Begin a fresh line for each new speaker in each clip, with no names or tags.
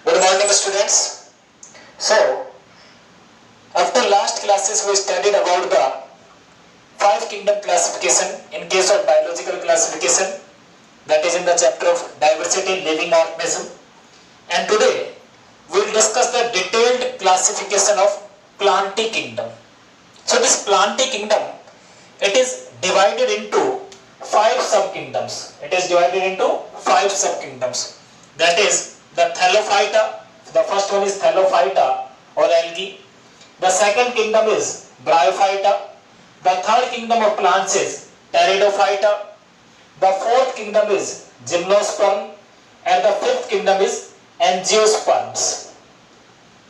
Good morning, students. So, after last classes we studied about the five kingdom classification in case of biological classification, that is in the chapter of diversity in living organism, and today we will discuss the detailed classification of plantae kingdom. So this plantae kingdom, it is divided into five subkingdoms. It is divided into five subkingdoms. That is the Thallophyta. The first one is Thallophyta or algae. The second kingdom is Bryophyta. The third kingdom of plants is Pteridophyta. The fourth kingdom is Gymnosperm, and the fifth kingdom is Angiosperms.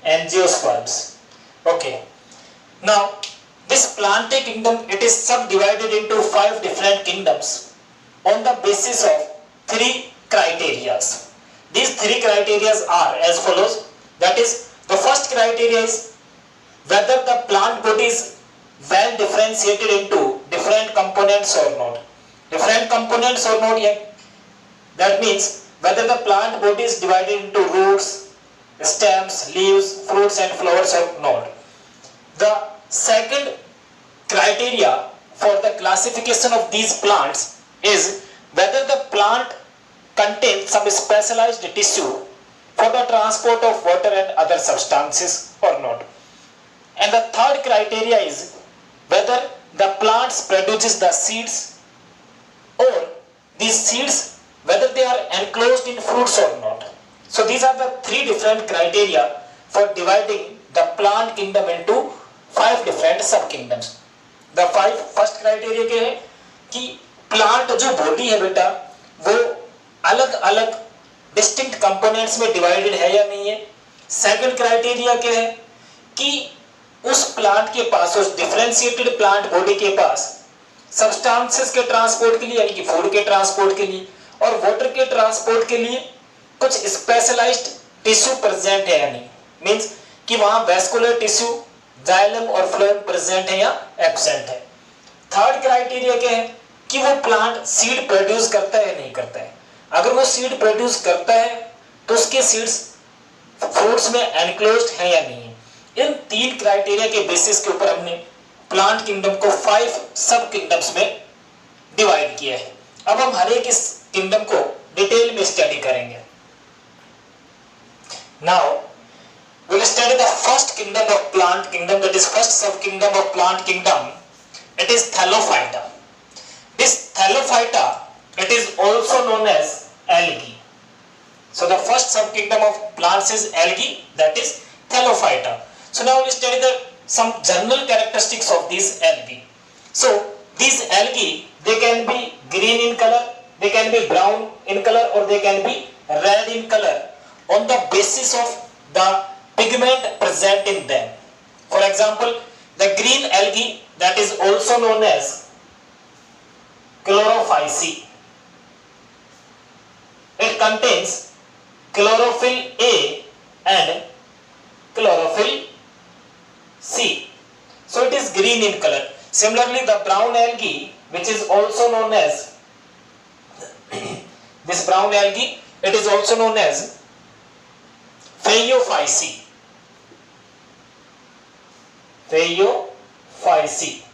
Angiosperms. Okay. Now, this plantae kingdom, it is subdivided into five different kingdoms on the basis of three criteria. These three criteria are as follows. That is, the first criteria is whether the plant body is well differentiated into different components or not. Different components or not yet. That means whether the plant body is divided into roots, stems, leaves, fruits and flowers or not. The second criteria for the classification of these plants is whether the plant contains some specialized tissue for the transport of water and other substances or not. And the third criteria is whether the plants produces the seeds or these seeds whether they are enclosed in fruits or not. So these are the three different criteria for dividing the plant kingdom into five different subkingdoms. The five first criteria क्या है कि plant जो body है बेटा वो अलग अलग distinct components में डिवाइडेड है या नहीं है. सेकंड क्राइटेरिया क्या है कि उस प्लांट के पास, उस डिफरेंशिएटेड प्लांट बॉडी के पास सब्सटेंसेस के ट्रांसपोर्ट के लिए यानी कि फूड के ट्रांसपोर्ट के लिए और वाटर के ट्रांसपोर्ट के लिए कुछ स्पेशलाइज्ड टिश्यू प्रेजेंट है या नहीं. मींस कि वहां वैस्कुलर टिश्यू, जाइलम और फ्लोएम प्रेजेंट है या एब्सेंट है. थर्ड क्राइटेरिया क्या है कि वो प्लांट सीड प्रोड्यूस करता है या नहीं करता है. अगर वो सीड प्रोड्यूस करता है तो उसके सीड्स फ्रूट्स में एनक्लोज्ड है या नहीं है. इन तीन क्राइटेरिया के बेसिस के ऊपर हमने प्लांट किंगडम को फाइव सब किंगडम्स में डिवाइड किया है. अब हम हर एक इस किंगडम को डिटेल में स्टडी करेंगे. Now we'll study the first kingdom of plant kingdom, that is first subkingdom of plant kingdom. It is Thallophyta. This Thallophyta, it is also known as algae. So the first subkingdom of plants is algae, that is Thallophyta. So now we'll study some general characteristics of these algae. So these algae, they can be green in color, they can be brown in color, or they can be red in color on the basis of the pigment present in them. For example, the green algae, that is also known as chlorophyceae. It contains chlorophyll A and chlorophyll C. So it is green in color. Similarly, the brown algae, which is also known as this brown algae, it is also known as Phaeophyceae. Phaeophyceae,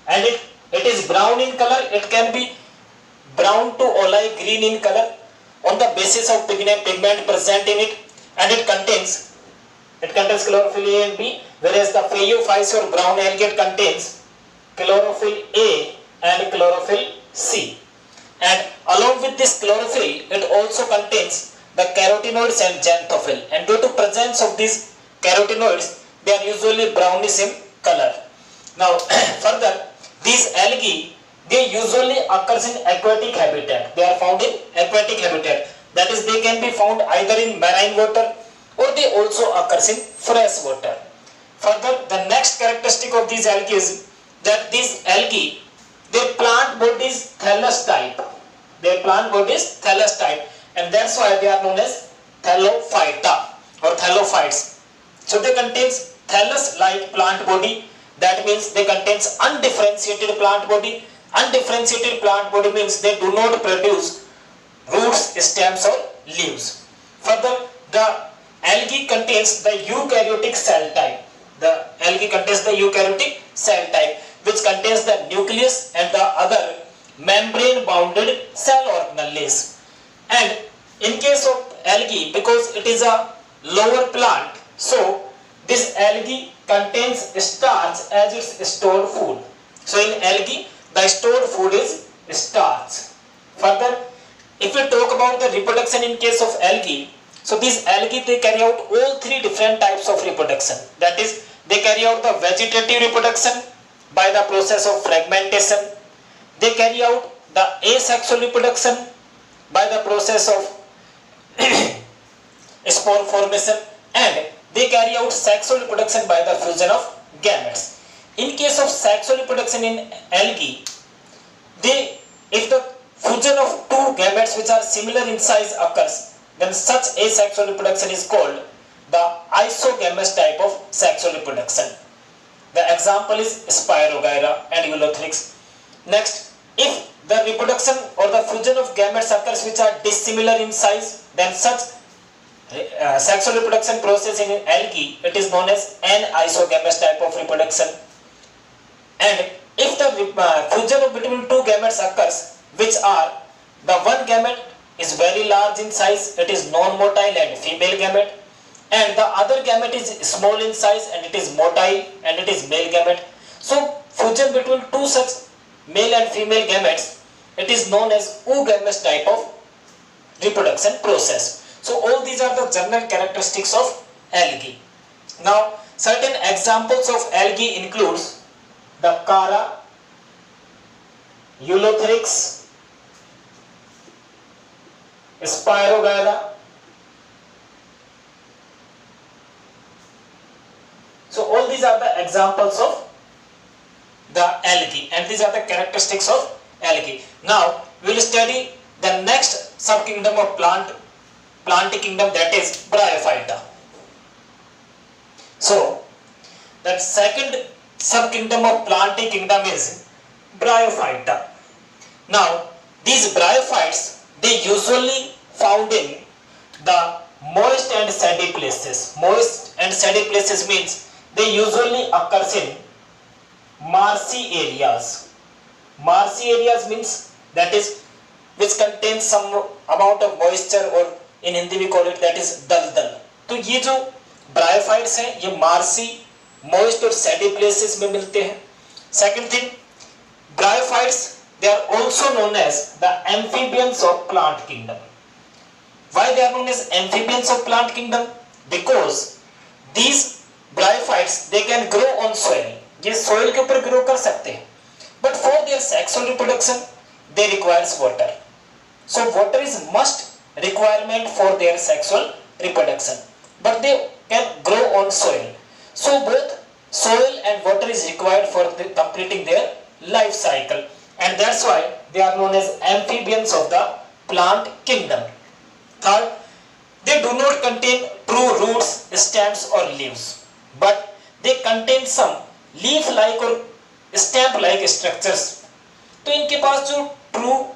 and it is brown in color. It can be brown to olive green in color on the basis of pigment present in it, and it contains chlorophyll A and B, whereas the Phaeophyceae or brown algae contains chlorophyll A and chlorophyll C. And along with this chlorophyll, it also contains the carotenoids and xanthophyll, and due to presence of these carotenoids, they are usually brownish in color. Now further, these algae, they usually occurs in aquatic habitat. They are found in aquatic habitat, that is they can be found either in marine water or they also occurs in fresh water. Further, the next characteristic of these algae is that these algae, their plant body is thallus type. Their plant body is thallus type, and that's why they are known as Thallophyta or Thallophytes. So they contains thallus-like plant body. That means they contains undifferentiated plant body. Undifferentiated plant body means they do not produce roots, stems or leaves. Further, the algae contains the eukaryotic cell type. The algae contains the eukaryotic cell type, which contains the nucleus and the other membrane bounded cell organelles. And in case of algae, because it is a lower plant, so this algae contains starch as its stored food. So in algae, the stored food is starch. Further, if we talk about the reproduction in case of algae, so these algae, they carry out all three different types of reproduction. That is, they carry out the vegetative reproduction by the process of fragmentation. They carry out the asexual reproduction by the process of spore formation, and they carry out sexual reproduction by the fusion of gametes. In case of sexual reproduction in algae, if the fusion of two gametes which are similar in size occurs, then such asexual reproduction is called the isogamous type of sexual reproduction. The example is Spirogyra and Ulothrix. Next, if the reproduction or the fusion of gametes occurs which are dissimilar in size, then such sexual reproduction process in algae, it is known as anisogamous type of reproduction. And if the fusion between two gametes occurs which are, the one gamete is very large in size, it is non-motile and female gamete, and the other gamete is small in size and it is motile and it is male gamete. So fusion between two such male and female gametes, it is known as oogamous type of reproduction process. So all these are the general characteristics of algae. Now certain examples of algae includes the Chara, Ulothrix, Spirogyra. So all these are the examples of the algae, and these are the characteristics of algae. Now we will study the next subkingdom of plant kingdom, that is Bryophyta. So the second subkingdom of plant kingdom is Bryophyta. Now these bryophytes, they usually found in the moist and sandy places. Moist and sandy places means they usually occurs in marshy areas. Marshy areas means that is which contains some amount of moisture, or in Hindi we call it that is दलदल. तो ये जो bryophytes हैं, ये marshy, moist और sandy places में मिलते हैं. Second thing, bryophytes, they are also known as the amphibians of plant kingdom. Why they are known as amphibians of plant kingdom? Because these bryophytes, they can grow on soil. ये soil के ऊपर grow कर सकते हैं. But for their sexual reproduction, they requires water. So water is must requirement for their sexual reproduction. But they can grow on soil. So both soil and water is required for completing their life cycle. And that's why they are known as amphibians of the plant kingdom. Third, they do not contain true roots, stems or leaves, but they contain some leaf-like or stamp-like structures. तो इनके पास जो true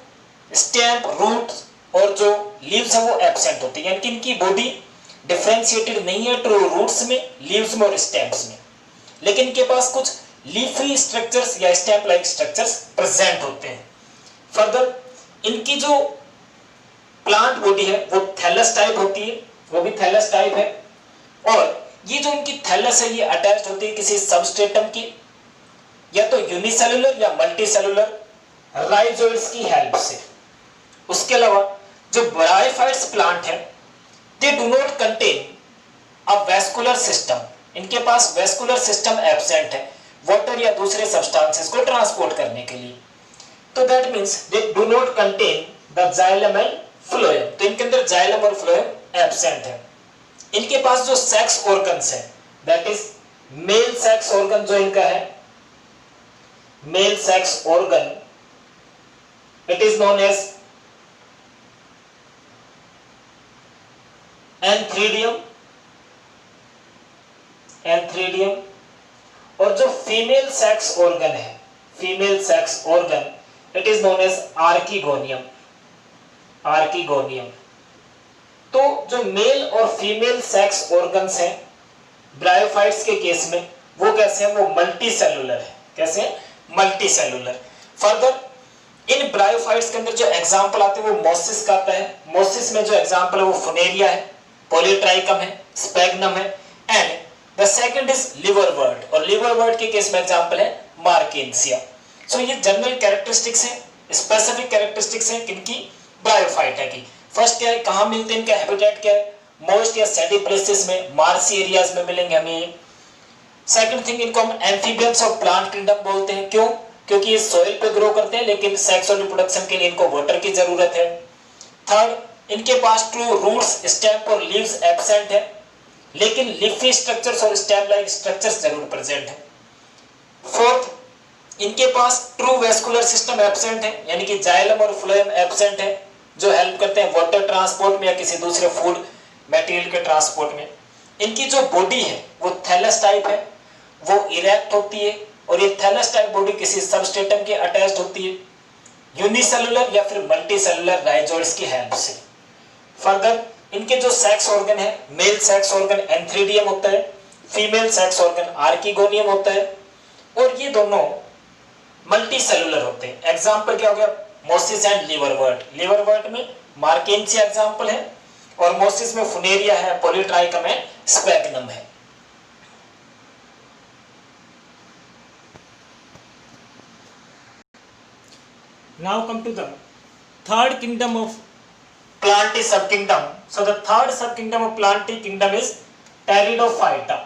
stamp, roots और जो leaves है वो absent होती है, यानी कि इनकी body differentiated नहीं है true roots में, leaves में और stems में, लेकिन इनके पास कुछ leafy structures या stamp-like structures present होते हैं. Further, इनकी जो प्लांट बॉडी है वो थैलस टाइप होती है, वो भी थैलस टाइप है, और ये जो इनकी थैलस है ये अटैच्ड होती है किसी सबस्ट्रेटम की, या तो यूनिसेलुलर या मल्टीसेलुलर राइजोइड्स की हेल्प से. उसके अलावा जो ब्रायोफाइट्स प्लांट है, they do not contain a vascular system. इनके पास वेस्कुलर सिस्टम एब्सेंट है वाटर या दूसरे सब्सटेंसेस को ट्रांसपोर्ट करने के लिए. तो that means they do not contain the xylem and phloem. तो इनके अंदर जाइलम और फ्लोएम एब्सेंट है. इनके पास जो सेक्स ऑर्गन्स है, that is male sex organ जो इनका है, male sex organ, it is known as antheridium. और जो फीमेल सेक्स ऑर्गन है, female sex organ, it is known as archegonium. तो जो मेल और फीमेल सेक्स ऑर्गन्स हैं ब्रायोफाइट्स के केस में वो कैसे हैं, वो मल्टी सेलुलर है। कैसे हैं, multi cellular. Further in bryophytes के अंदर जो एग्जांपल आते हैं वो मोसिस का आता है। मोसिस में जो एग्जांपल है वो फुनेरिया है, पॉलीट्राइकम है, स्पैग्नम है and the second is liverwort, और लिवरवर्ट के केस में एग्जांपल है मार्केंसिया। सो ये जनरल कैरेक्टरिस्टिक्स है, स्पेसिफिक कैरेक्टरिस्टिक्स है किनकी, ब्रायोफाइट है की। फर्स्ट क्या है, कहां मिलते हैं, इनका हैबिटेट क्या है, मोस्ट या सैडी प्लेसेस में, मार्सी एरियाज में मिलेंगे हमें। सेकंड थिंग, इनको हम एम्फीबियंस ऑफ प्लांट किंगडम बोलते हैं। क्यों, क्योंकि ये सॉइल पे ग्रो करते हैं लेकिन सेक्स और रिप्रोडक्शन के लिए इनको वाटर की जरूरत है। थर्ड, इनके पास ट्रू रूट्स, स्टेम और लीव्स एब्सेंट है लेकिन लीफी स्ट्रक्चर्स और स्टेम लाइक स्ट्रक्चर्स जरूर प्रेजेंट है। फोर्थ, इनके पास ट्रू वेस्कुलर सिस्टम एब्सेंट है, यानी कि जाइलम और फ्लोएम एब्सेंट है जो हेल्प करते हैं वाटर ट्रांसपोर्ट में या किसी दूसरे फूड मटेरियल के ट्रांसपोर्ट में। इनकी जो बॉडी है वो थैलस टाइप है, वो इरेक्ट होती है और ये थैलस टाइप बॉडी किसी सबस्ट्रेटम के अटैच्ड होती है यूनिसेलुलर या फिर मल्टीसेलुलर राइजोइड्स की हेल्प से। फर्दर इनके जो सेक्स ऑर्गन है, मेल सेक्स ऑर्गन एंथ्रीडियम होता है, फीमेल सेक्स ऑर्गन आर्किगोनियम होता है और ये दोनों मल्टीसेलुलर होते हैं। एग्जांपल क्या हो गया, मोसिस एंड लिवरवर्ट। लिवरवर्ट में मार्केंसिया एग्जांपल है और मोसिस में फुनेरिया है, पॉलीट्राइकम है, स्पैग्नम है। Now come to the third kingdom of Plantae subkingdom. So the third subkingdom of Plantae kingdom is Pteridophyta.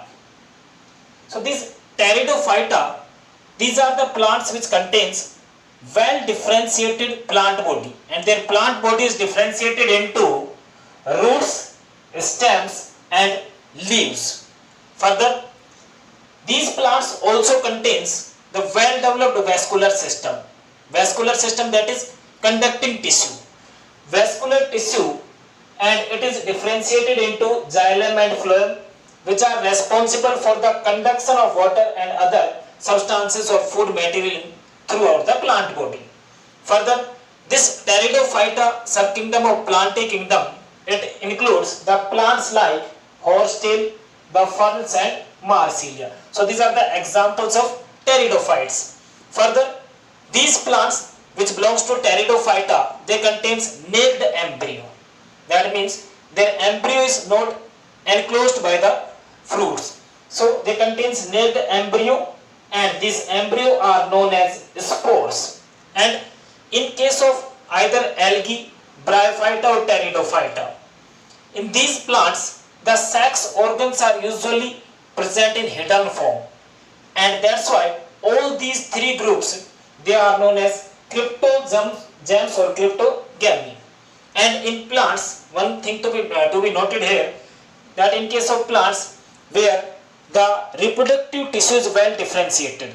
So these Pteridophyta, these are the plants which contains well differentiated plant body, and their plant body is differentiated into roots, stems and leaves. Further, these plants also contains the well developed vascular system. Vascular system, that is conducting tissue, vascular tissue, and it is differentiated into xylem and phloem which are responsible for the conduction of water and other substances or food material throughout the plant body. Further, this Pteridophyta subkingdom of Plantae kingdom, it includes the plants like horsetail, the ferns and marsilia. So these are the examples of pteridophytes. Further, these plants which belongs to Pteridophyta, they contains naked embryo. That means their embryo is not enclosed by the fruits. So they contains naked embryo and these embryo are known as spores. And in case of either algae, Bryophyta or Pteridophyta, in these plants the sex organs are usually present in hidden form, and that's why all these three groups, they are known as cryptogems or cryptogamy. And in plants, one thing to be noted here, that in case of plants where the reproductive tissue is well differentiated,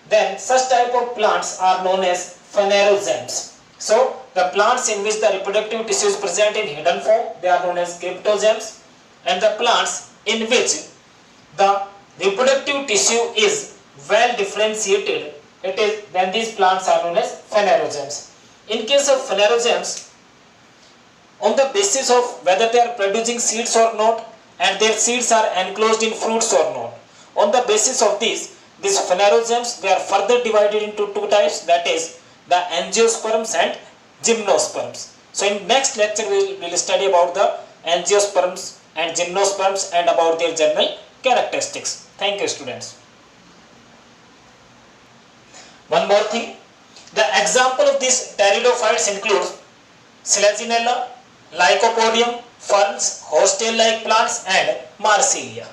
then such type of plants are known as phanerogems. So the plants in which the reproductive tissue is present in hidden form, they are known as cryptogems, and the plants in which the reproductive tissue is well differentiated, then these plants are known as phanerogems. In case of phanerogems, on the basis of whether they are producing seeds or not and their seeds are enclosed in fruits or not, on the basis of these phanerogems, they are further divided into two types, that is the angiosperms and gymnosperms. So in next lecture we will study about the angiosperms and gymnosperms and about their general characteristics. Thank you, students. One more thing, the example of these pteridophytes includes Selaginella, Lycopodium, ferns, horsetail like plants and Marsilia.